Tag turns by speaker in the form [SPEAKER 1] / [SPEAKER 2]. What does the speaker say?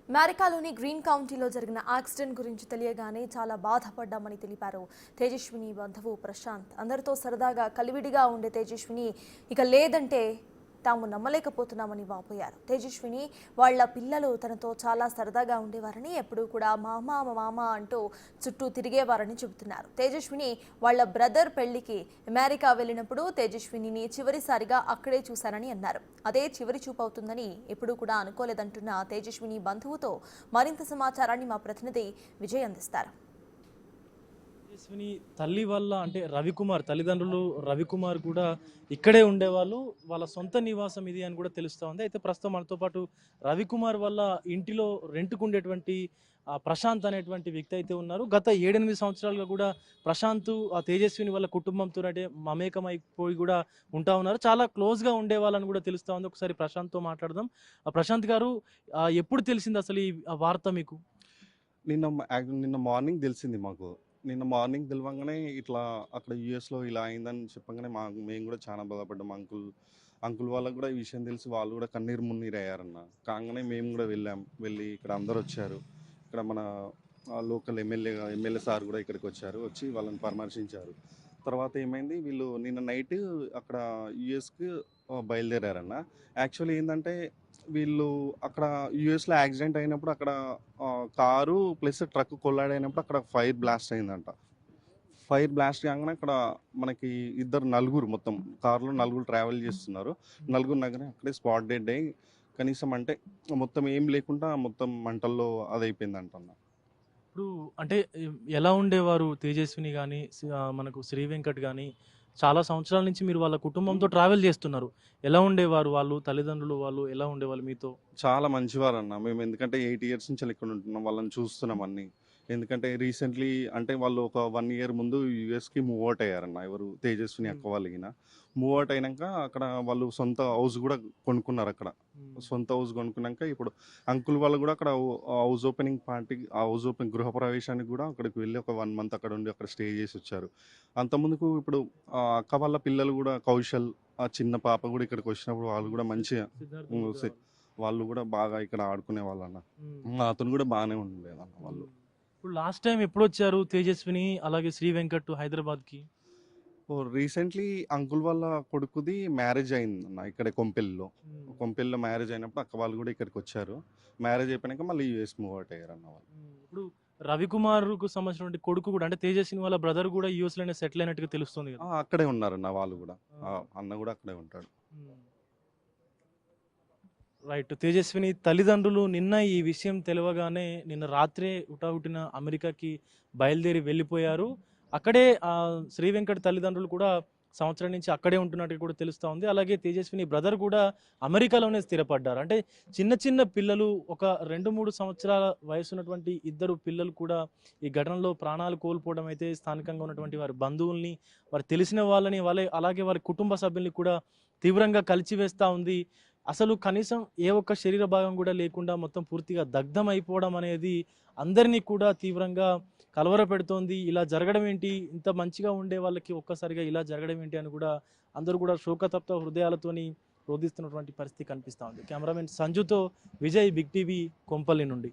[SPEAKER 1] అమెరికాలోని గ్రీన్ కౌంటీలో జరిగిన యాక్సిడెంట్ గురించి తెలియగానే చాలా బాధపడ్డామని తెలిపారు తేజస్విని బంధువు ప్రశాంత్. అందరితో సరదాగా కలివిడిగా ఉండే తేజస్విని ఇక లేదంటే తాము నమ్మలేకపోతున్నామని వాపోయారు. తేజస్విని వాళ్ళ పిల్లలు తనతో చాలా సరదాగా ఉండేవారని, ఎప్పుడూ కూడా మామ మామ అంటూ చుట్టూ తిరిగేవారని చెబుతున్నారు. తేజస్విని వాళ్ళ బ్రదర్ పెళ్లికి అమెరికా వెళ్ళినప్పుడు తేజస్వినిని చివరిసారిగా అక్కడే చూశారని అన్నారు. అదే చివరి చూపు అవుతుందని ఎప్పుడూ కూడా అనుకోలేదంటున్న తేజస్విని బంధువుతో మరింత సమాచారాన్ని మా ప్రతినిధి విజయ్ అందిస్తారు.
[SPEAKER 2] తేజస్విని తల్లి వల్ల అంటే రవికుమార్ తల్లిదండ్రులు రవికుమార్ కూడా ఇక్కడే ఉండేవాళ్ళు. వాళ్ళ సొంత నివాసం ఇది అని కూడా తెలుస్తూ ఉంది. అయితే ప్రస్తుతం మనతో పాటు రవికుమార్ వల్ల ఇంటిలో రెంట్కు ఉండేటువంటి ప్రశాంత్ అనేటువంటి వ్యక్తి అయితే ఉన్నారు. గత 7-8 సంవత్సరాలుగా కూడా ప్రశాంత్ తేజస్విని వాళ్ళ కుటుంబంతో అంటే మమేకమైపోయి కూడా ఉంటా ఉన్నారు. చాలా క్లోజ్గా ఉండేవాళ్ళని కూడా తెలుస్తూ ఉంది. ఒకసారి ప్రశాంత్తో మాట్లాడదాం. ప్రశాంత్ గారు, ఎప్పుడు తెలిసింది అసలు ఈ వార్త మీకు?
[SPEAKER 3] నిన్న మార్నింగ్ తెలిసింది మాకు. నిన్న మార్నింగ్ తెలవంగానే ఇట్లా అక్కడ యూఎస్లో ఇలా అయిందని చెప్పగానే మేము కూడా చాలా బాధపడ్డాం. అంకుల్ వాళ్ళకు కూడా ఈ విషయం తెలిసి వాళ్ళు కూడా కన్నీరు మున్నీరు అయ్యారన్న. కాగానే మేము కూడా వెళ్ళి ఇక్కడ అందరు వచ్చారు. ఇక్కడ మన లోకల్ ఎమ్మెల్యే సార్ కూడా ఇక్కడికి వచ్చి వాళ్ళని పరామర్శించారు. తర్వాత ఏమైంది, వీళ్ళు నిన్న నైట్ అక్కడ యూఎస్కి బయలుదేరారన్న. యాక్చువల్లీ ఏంటంటే వీళ్ళు అక్కడ యూఎస్లో యాక్సిడెంట్ అయినప్పుడు అక్కడ కారు ప్లస్ ట్రక్ కొల్లాడైనప్పుడు అక్కడ ఫైర్ బ్లాస్ట్ అయిందంట. ఫైర్ బ్లాస్ట్ కాగానే అక్కడ మనకి నలుగురు మొత్తం కారులో నలుగురు ట్రావెల్ చేస్తున్నారు. నలుగురు నగరే అక్కడే స్పాట్ డెడ్ అయ్యి కనీసం అంటే మొత్తం ఏం లేకుండా మొత్తం మంటల్లో అదైపోయిందంట.
[SPEAKER 2] ఇప్పుడు అంటే ఎలా ఉండేవారు తేజస్విని కానీ మనకు శ్రీ వెంకట్ కానీ? చాలా సంవత్సరాల నుంచి మీరు వాళ్ళ కుటుంబంతో ట్రావెల్ చేస్తున్నారు. ఎలా ఉండేవారు వాళ్ళు, తల్లిదండ్రులు వాళ్ళు ఎలా ఉండేవాళ్ళు మీతో?
[SPEAKER 3] చాలా మంచివారు అన్న. మేము ఎందుకంటే 8 years నుంచి ఇక్కడ ఉంటున్నాం, వాళ్ళని చూస్తున్నాం అన్ని. ఎందుకంటే రీసెంట్లీ అంటే వాళ్ళు ఒక 1 year ముందు యూఎస్కి మూవ్ అవుట్ అయ్యారన్న. ఎవరు తేజస్విని అక్క వాళ్ళకిన మూవ్ అవుట్ అయినాక అక్కడ వాళ్ళు సొంత హౌస్ కూడా కొనుక్కున్నారు. అక్కడ సొంత హౌస్ కొనుక్కున్నాక ఇప్పుడు అంకుల్ వాళ్ళు కూడా అక్కడ హౌస్ ఓపెనింగ్ గృహప్రవేశానికి కూడా అక్కడికి వెళ్ళి ఒక 1 month అక్కడ ఉండి అక్కడ స్టే చేసి వచ్చారు. అంతకుముందుకు ఇప్పుడు అక్క వాళ్ళ పిల్లలు కూడా కౌశల్, ఆ చిన్న పాప కూడా ఇక్కడికి వచ్చినప్పుడు వాళ్ళు కూడా మంచిగా వాళ్ళు కూడా బాగా ఇక్కడ ఆడుకునే వాళ్ళు అన్న. అతను కూడా బాగానే ఉండేదన్న. వాళ్ళు
[SPEAKER 2] ఇప్పుడు లాస్ట్ టైం ఎప్పుడు వచ్చారు తేజస్విని అలాగే శ్రీ వెంకట్ హైదరాబాద్కి?
[SPEAKER 3] రీసెంట్లీ అంకుల్ వాళ్ళ కొడుకుది మ్యారేజ్ అయింది అన్న ఇక్కడ కొంపెల్లో మ్యారేజ్ అయినప్పుడు అక్క వాళ్ళు కూడా ఇక్కడికి వచ్చారు. మ్యారేజ్ అయిపోయాక మళ్ళీ యూఎస్ మూవ్ అవుట్ అయ్యారు అన్న వాళ్ళు.
[SPEAKER 2] ఇప్పుడు రవికుమార్కు సంబంధించిన కొడుకు కూడా అంటే తేజస్విని వాళ్ళ బ్రదర్ కూడా యూఎస్లోనే సెటిల్ అయినట్టుగా తెలుస్తుంది కదా?
[SPEAKER 3] అక్కడే ఉన్నారన్న వాళ్ళు కూడా. అన్న కూడా అక్కడే ఉంటాడు.
[SPEAKER 2] రైట్. తేజస్విని తల్లిదండ్రులు నిన్న ఈ విషయం తెలియగానే నిన్న రాత్రే హుటాహుటిన అమెరికాకి బయలుదేరి వెళ్ళిపోయారు. అక్కడే శ్రీ వెంకట్ తల్లిదండ్రులు కూడా సంవత్సరం నుంచి అక్కడే ఉంటున్నట్టు కూడా తెలుస్తూ ఉంది. అలాగే తేజస్విని బ్రదర్ కూడా అమెరికాలోనే స్థిరపడ్డారు. అంటే చిన్న చిన్న పిల్లలు, ఒక 2-3 సంవత్సరాల వయసు ఉన్నటువంటి 2 పిల్లలు కూడా ఈ ఘటనలో ప్రాణాలు కోల్పోవడం అయితే స్థానికంగా ఉన్నటువంటి వారి బంధువుల్ని, వారు తెలిసిన వాళ్ళని, అలాగే వారి కుటుంబ సభ్యుల్ని కూడా తీవ్రంగా కలిచివేస్తూ ఉంది. అసలు కనీసం ఏ ఒక్క శరీర భాగం కూడా లేకుండా మొత్తం పూర్తిగా దగ్ధం అయిపోవడం అనేది అందరినీ కూడా తీవ్రంగా కలవరపెడుతోంది. ఇలా జరగడం ఏంటి, ఇంత మంచిగా ఉండే వాళ్ళకి ఒక్కసారిగా ఇలా జరగడం ఏంటి అని కూడా అందరూ కూడా శోకతప్త హృదయాలతోని రోధిస్తున్నటువంటి పరిస్థితి కనిపిస్తూ ఉంది. కెమెరామెన్ సంజుతో విజయ్, బిగ్ టీవీ, కొంపల్లి నుండి.